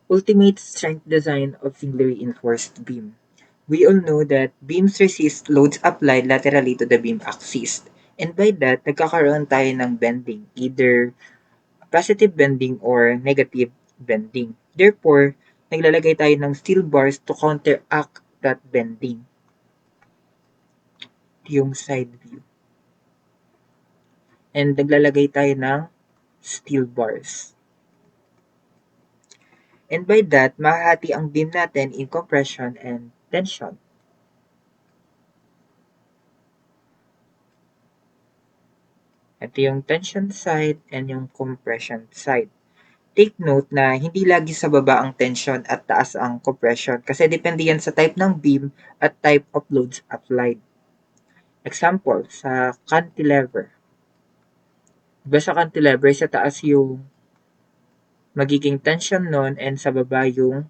Ultimate strength design of singly reinforced beam. We all know that beams resist loads applied laterally to the beam axis. And by that, nagkakaroon tayo ng bending, either positive bending or negative bending. Therefore, naglalagay tayo ng steel bars to counteract that bending. Yung side view. And naglalagay tayo ng steel bars. And by that, mahahati ang beam natin in compression and tension. Ito yung tension side and yung compression side. Take note na hindi lagi sa baba ang tension at taas ang compression kasi depende yan sa type ng beam at type of loads applied. Example, sa cantilever. Diba sa cantilever, sa taas yung magiging tension nun and sa baba yung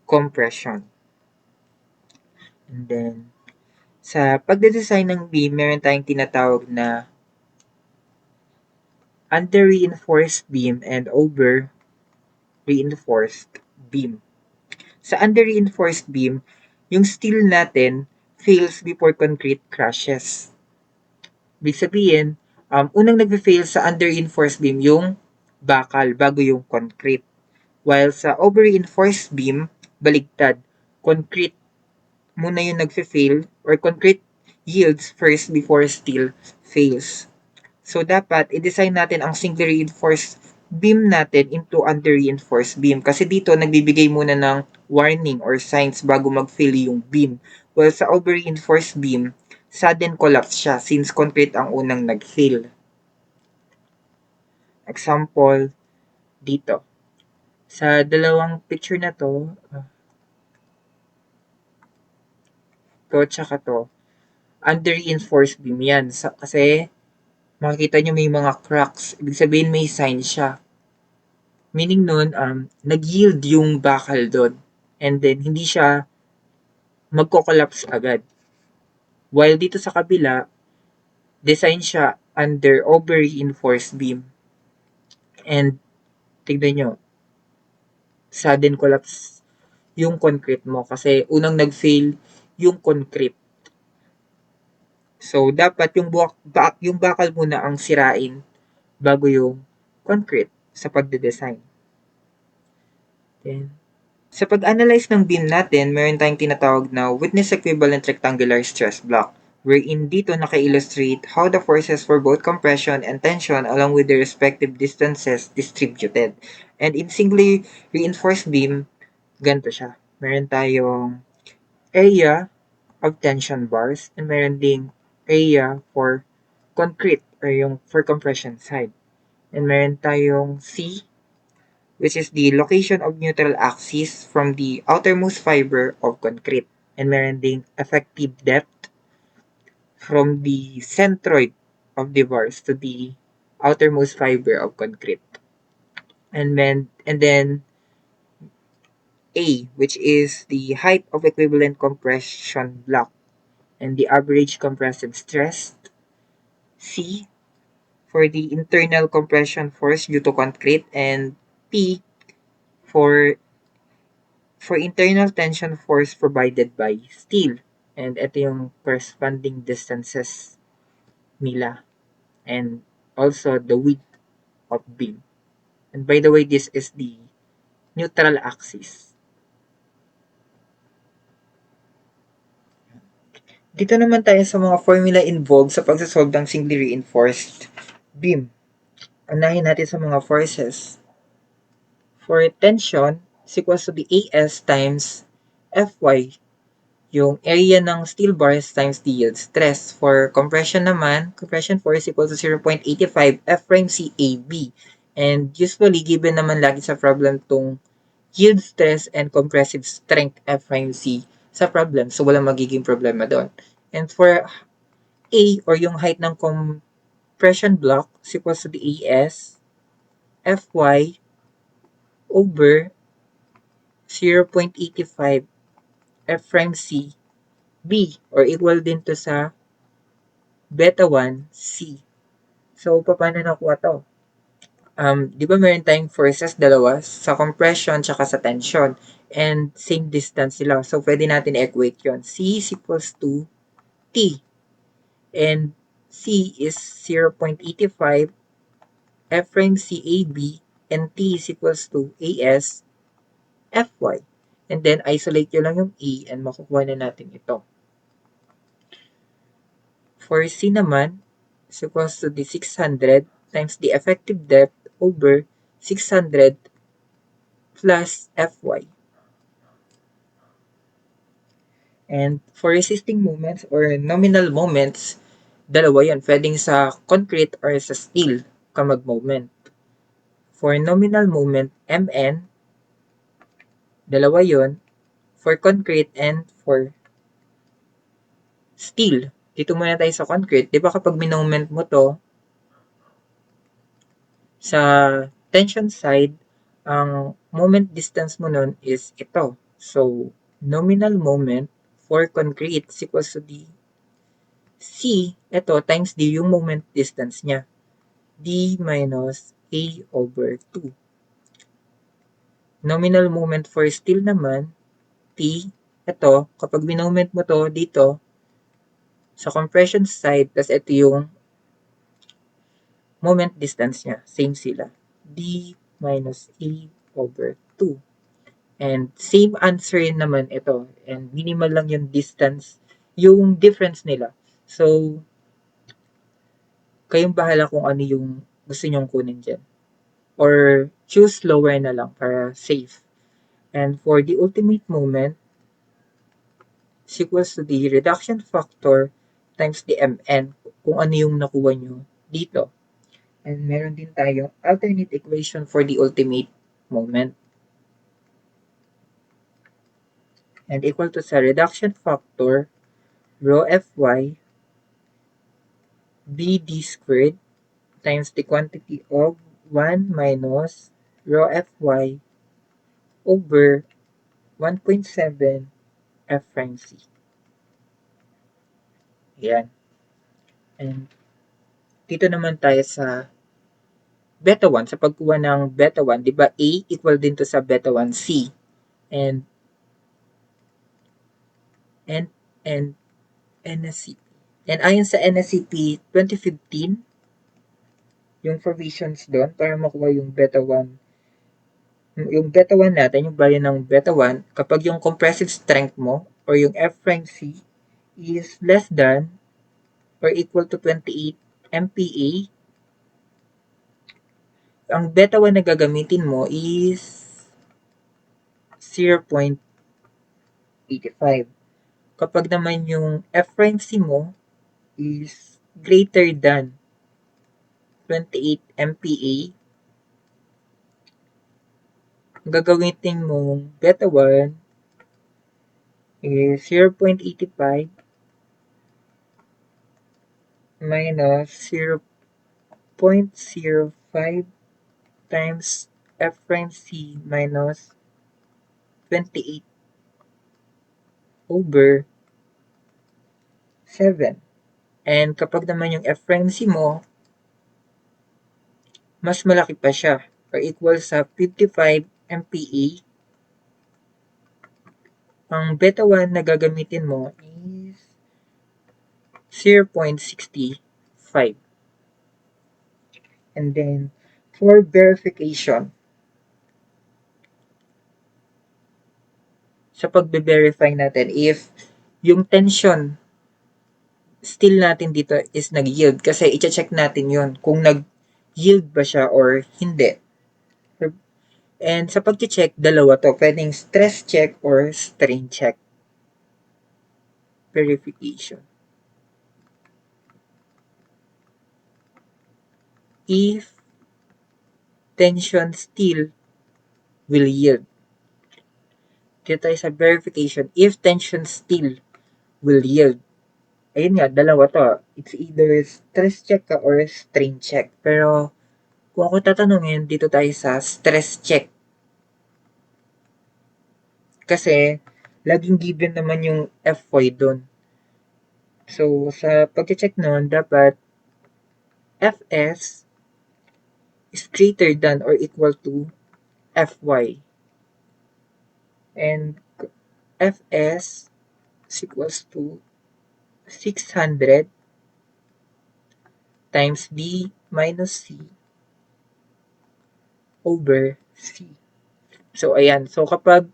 compression. And then, sa pagde-design ng beam, meron tayong tinatawag na under-reinforced beam and over-reinforced beam. Sa under-reinforced beam, yung steel natin fails before concrete crashes. Ibig sabihin, unang nagpe-fail sa under-reinforced beam yung bakal bago yung concrete. While sa over-reinforced beam, baligtad. Concrete muna yung nagfe-fail or concrete yields first before steel fails. So, dapat i-design natin ang singly reinforced beam natin into under-reinforced beam. Kasi dito, nagbibigay muna ng warning or signs bago mag-fail yung beam. While sa over-reinforced beam, sudden collapse siya since concrete ang unang nag-fail. Example, dito. Sa dalawang picture na to, to tsaka to, under-reinforced beam yan. Kasi, makikita nyo may mga cracks. Ibig sabihin may sign siya. Meaning nun, nag-yield yung bakal doon. And then, hindi siya magko-collapse agad. While dito sa kabila, design siya under over-reinforced beam. And, tignan nyo, sudden collapse yung concrete mo kasi unang nag-fail yung concrete. So, dapat yung bakal muna ang sirain bago yung concrete sa pagde-design. Then, sa pag-analyze ng beam natin, meron tayong tinatawag na witness equivalent rectangular stress block, wherein dito naka-illustrate how the forces for both compression and tension along with their respective distances distributed. And in singly reinforced beam, ganito siya. Meron tayong area of tension bars and meron ding area for concrete or yung for compression side. And meron tayong C, which is the location of neutral axis from the outermost fiber of concrete. And meron ding effective depth from the centroid of the bars to the outermost fiber of concrete. And then A, which is the height of equivalent compression block and the average compressive stress. C, for the internal compression force due to concrete, and P, for internal tension force provided by steel. And ito yung corresponding distances nila. And also the width of beam. And by the way, this is the neutral axis. Dito naman tayo sa mga formula involved sa pagsasolve ng singly reinforced beam. Unahin natin sa mga forces. For tension, is equals to the AS times Fy, yung area ng steel bars times the yield stress. For compression naman, compression force equals to 0.85 F prime CAB. And usually, given naman lagi sa problem tong yield stress and compressive strength F prime C sa problem. So, walang magiging problema doon. And for A, or yung height ng compression block, is equals to the AS Fy over 0.85 F prime C B, or equal din to sa beta 1 C. So, paano nakuha to? Di ba meron tayong forces dalawa sa compression tsaka sa tension and same distance sila. So, pwede natin equate yon. C is equals to T and C is 0.85 F prime CAB and T is equals to AS FY. And then, isolate nyo lang yung A and makukuha na natin ito. For C naman, is equals to the 600 times the effective depth over 600 plus Fy. And for resisting moments or nominal moments, dalawa yun. Pwedeng sa concrete or sa steel ka mag-moment. For nominal moment, Mn, dalawa yun. For concrete and for steel. Dito muna tayo sa concrete. Di ba kapag minoment mo to, sa tension side, ang moment distance mo nun is ito. So, nominal moment for concrete is equals to the C, ito, times D yung moment distance niya. D minus A over 2. Nominal moment for steel naman, T, ito, kapag binoment mo to dito, sa compression side, tas ito yung moment distance niya. Same sila. D minus A over 2. And same answer naman ito. And minimal lang yung distance, yung difference nila. So, kayong bahala kung ano yung gusto nyong kunin dyan. Or choose lower na lang para safe. And for the ultimate moment, is equals to the reduction factor times the Mn kung ano yung nakuha nyo dito. And meron din tayong alternate equation for the ultimate moment. And equal to sa reduction factor, rho Fy Bd squared times the quantity of 1 minus rho Fy over 1.7 F prime C. Ayan. And dito naman tayo sa beta 1. Sa pagkuha ng beta 1, di ba A equal din to sa beta 1 C. And NSCP. And ayon sa NSCP 2015, yung provisions doon para makuha yung beta 1. Yung beta 1 natin, yung value ng beta 1, kapag yung compressive strength mo or yung F prime C is less than or equal to 28 MPa, ang beta 1 na gagamitin mo is 0.85. Kapag naman yung F prime C mo is greater than 28 MPa, ang gagamitin mong beta 1 is 0.85 minus 0.05 times F prime C minus 28 over 7. And kapag naman yung F prime C mo, mas malaki pa siya or equal sa 55 MPa, ang beta 1 na gagamitin mo is 0.65. And then, for verification, sa pagbe-verify natin if yung tension steel natin dito is nag-yield kasi i-check natin yun kung nag-yield ba siya or hindi. And sa pag-check, dalawa to. Pwedeng stress check or strain check. Verification. If tension steel will yield. Dito tayo sa verification. If tension steel will yield. Ayun nga, dalawa to. It's either stress check ka or strain check. Pero, kung ako tatanungin, dito tayo sa stress check. Kasi, laging given naman yung Fy doon. So, sa pag-check nun, dapat Fs is greater than or equal to Fy. And Fs is equals to 600 times B minus C over C. So, ayan. So, kapag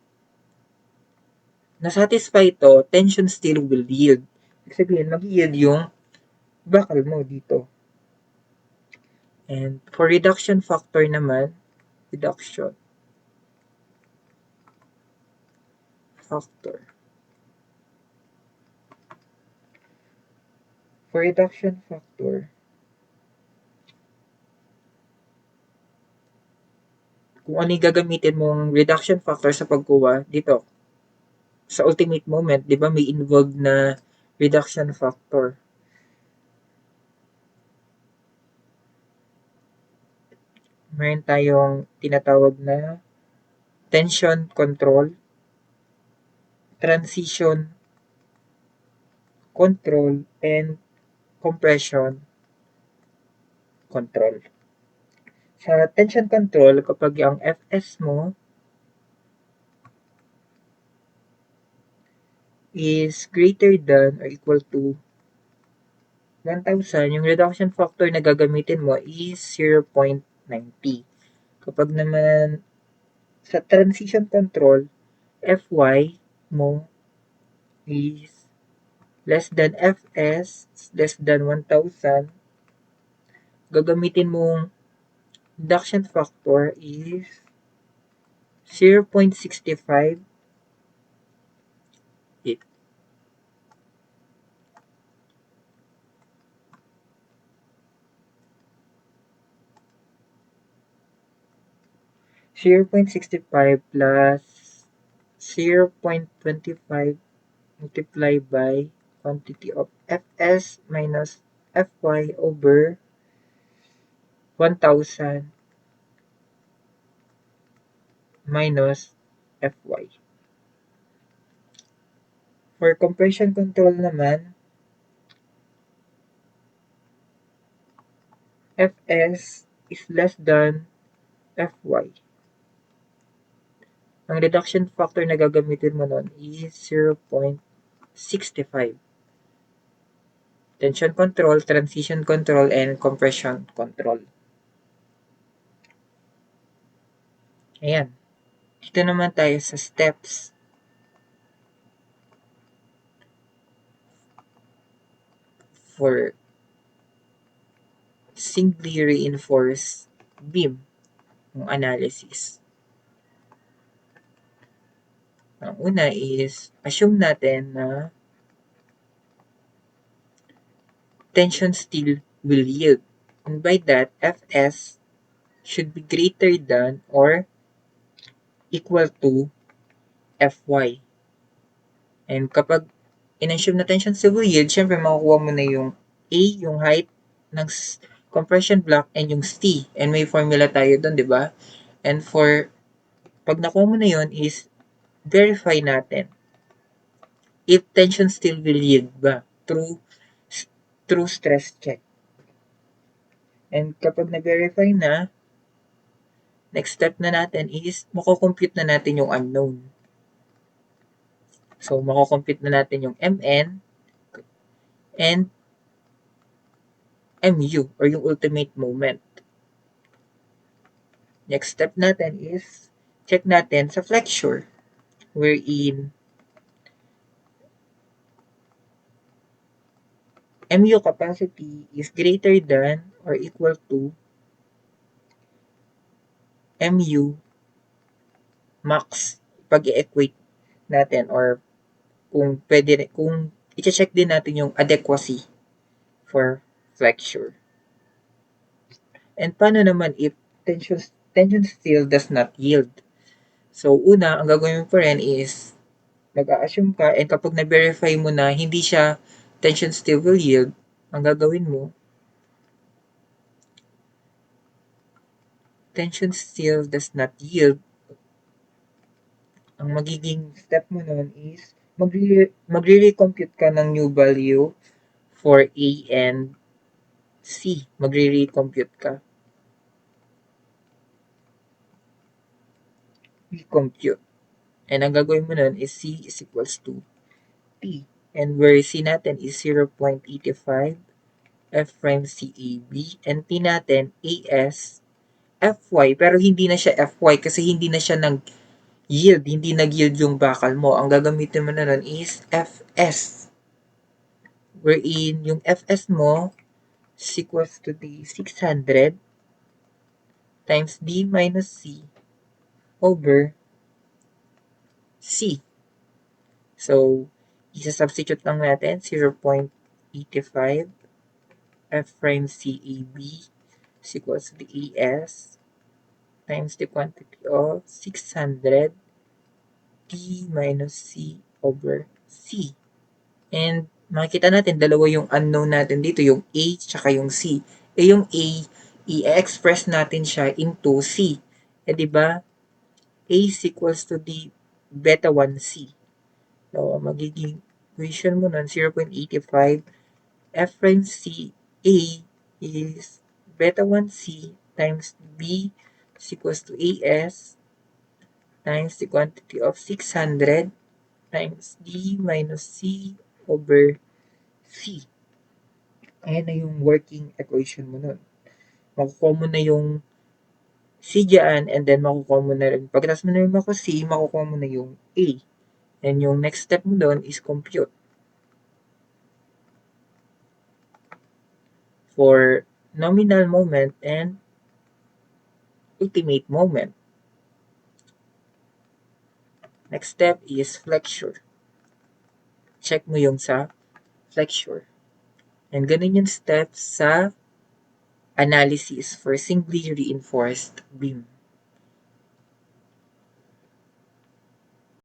nasatisfy ito, tension still will yield. Ibig sabihin, mag-yield yung bakal mo dito. And for reduction factor naman, reduction factor. For reduction factor, kung ano yung gagamitin mong reduction factor sa pagkuha, dito, sa ultimate moment, di ba may involved na reduction factor. Meron tayong tinatawag na tension control, transition control, and compression control. Sa tension control, kapag ang Fs mo is greater than or equal to 1,000, yung reduction factor na gagamitin mo is 0.90. Kapag naman sa transition control, Fy mo is less than Fs, less than 1,000, gagamitin mong reduction factor is 0.65. 0.65 plus 0.25 multiplied by quantity of Fs minus Fy over 1,000 minus Fy. For compression control naman, Fs is less than Fy. Ang reduction factor na gagamitin mo nun is 0.65. Tension control, transition control, and compression control. Ayan. Dito naman tayo sa steps for singly reinforced beam ng analysis. Ang una is, assume natin na tension still will yield. And by that, Fs should be greater than or equal to Fy. And kapag in-assume na tension still will yield, syempre makukuha mo na yung A, yung height ng compression block, and yung C. And may formula tayo doon, di ba? And for, pag nakuha mo na yun is, verify natin if tension still will yield ba through stress check. And kapag na-verify na, next step na natin is mako-compute na natin yung unknown. So, mako-compute na natin yung Mn and Mu or yung ultimate moment. Next step natin is check natin sa flexure wherein Mu capacity is greater than or equal to Mu max pag i-equate natin or kung pwede, kung i-check din natin yung adequacy for flexure. And paano naman if tension still does not yield? So, una, ang gagawin mo pa rin is mag-a-assume ka and kapag na-verify mo na hindi siya tension still will yield, ang gagawin mo, tension still does not yield, ang magiging step mo nun is magre-recompute ka ng new value for A and C. Magre-recompute ka. i-compute. And ang gagawin mo nun is C is equals to T. And where C natin is 0.85 F prime CAB and T natin AS FY pero hindi na siya FY kasi hindi na siya nag-yield, hindi nag-yield yung bakal mo. Ang gagamitin mo na nun is FS wherein yung FS mo is equals to the 600 times D minus C over C. So, isa-substitute lang natin 0.85 F prime CAB is equals to the AS times the quantity of 600 T minus C over C. And makikita natin, dalawa yung unknown natin dito, yung A tsaka yung C. Yung A, i-express natin siya into C. Di ba? A is equals to the beta 1C. So, magiging equation mo nun, 0.85 F prime C A is beta 1C times B is equals to AS times the quantity of 600 times D minus C over C. Ayan na yung working equation mo nun. Makukuha mo na yung C dyan and then makukuha mo na rin. Pagkatapos mo na yung C, makukuha mo na yung A. And yung next step mo doon is compute. For nominal moment and ultimate moment. Next step is flexure. Check mo yung sa flexure. And ganun yung steps sa analysis for singly reinforced beam.